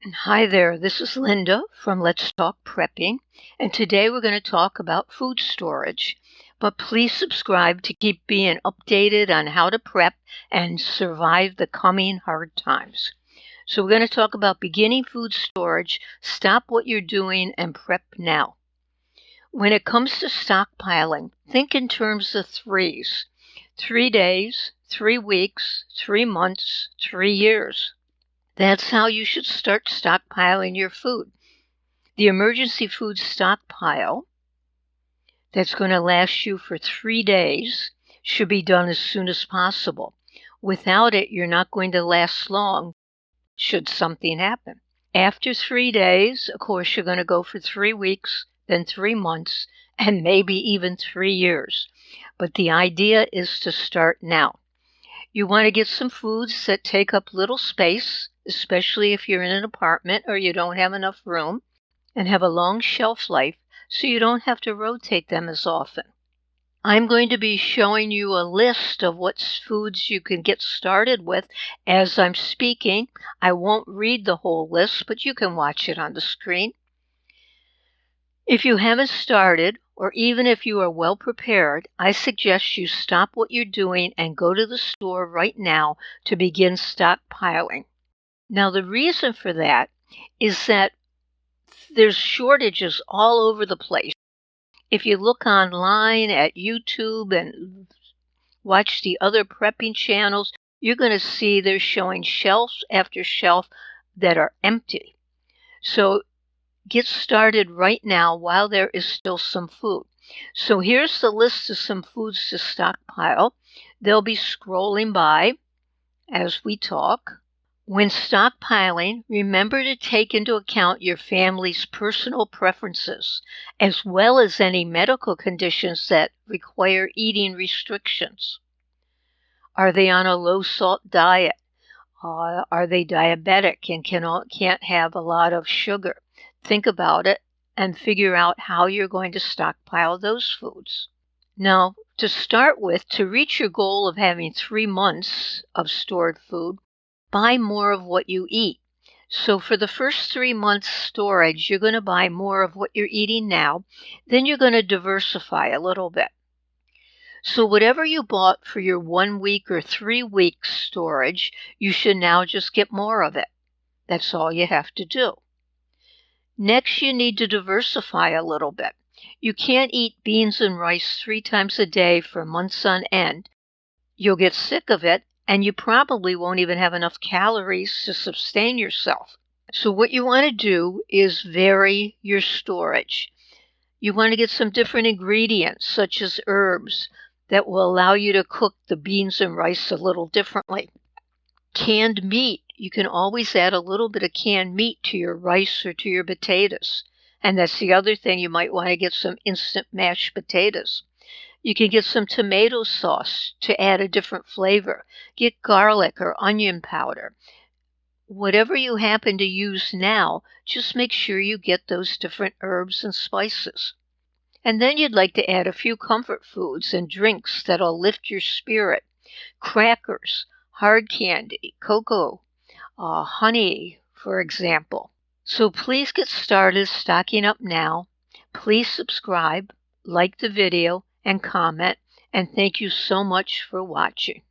Hi there, this is Linda from Let's Talk Prepping, and today we're going to talk about food storage. But please subscribe to keep being updated on how to prep and survive the coming hard times. So we're going to talk about beginning food storage, stop what you're doing, and prep now. When it comes to stockpiling, think in terms of threes. 3 days, 3 weeks, 3 months, 3 years. That's how you should start stockpiling your food. The emergency food stockpile that's going to last you for 3 days should be done as soon as possible. Without it, you're not going to last long should something happen. After 3 days, of course, you're going to go for 3 weeks, then 3 months, and maybe even 3 years. But the idea is to start now. You want to get some foods that take up little space, especially if you're in an apartment or you don't have enough room, and have a long shelf life so you don't have to rotate them as often. I'm going to be showing you a list of what foods you can get started with as I'm speaking. I won't read the whole list, but you can watch it on the screen. If you haven't started, or even if you are well prepared, I suggest you stop what you're doing and go to the store right now to begin stockpiling. Now, the reason for that is that there's shortages all over the place. If you look online at YouTube and watch the other prepping channels, you're going to see they're showing shelf after shelf that are empty. So get started right now while there is still some food. So here's the list of some foods to stockpile. They'll be scrolling by as we talk. When stockpiling, remember to take into account your family's personal preferences, as well as any medical conditions that require eating restrictions. Are they on a low-salt diet? Are they diabetic and can't have a lot of sugar? Think about it and figure out how you're going to stockpile those foods. Now, to start with, to reach your goal of having 3 months of stored food, buy more of what you eat. So for the first 3 months storage, you're going to buy more of what you're eating now. Then you're going to diversify a little bit. So whatever you bought for your 1 week or 3 weeks storage, you should now just get more of it. That's all you have to do. Next, you need to diversify a little bit. You can't eat beans and rice 3 times a day for months on end. You'll get sick of it, and you probably won't even have enough calories to sustain yourself. So what you want to do is vary your storage. You want to get some different ingredients, such as herbs, that will allow you to cook the beans and rice a little differently. Canned meat. You can always add a little bit of canned meat to your rice or to your potatoes. And that's the other thing, you might want to get some instant mashed potatoes. You can get some tomato sauce to add a different flavor. Get garlic or onion powder. Whatever you happen to use now, just make sure you get those different herbs and spices. And then you'd like to add a few comfort foods and drinks that'll lift your spirit. Crackers, hard candy, cocoa, honey, for example. So please get started stocking up now. Please subscribe, like the video, and comment. And thank you so much for watching.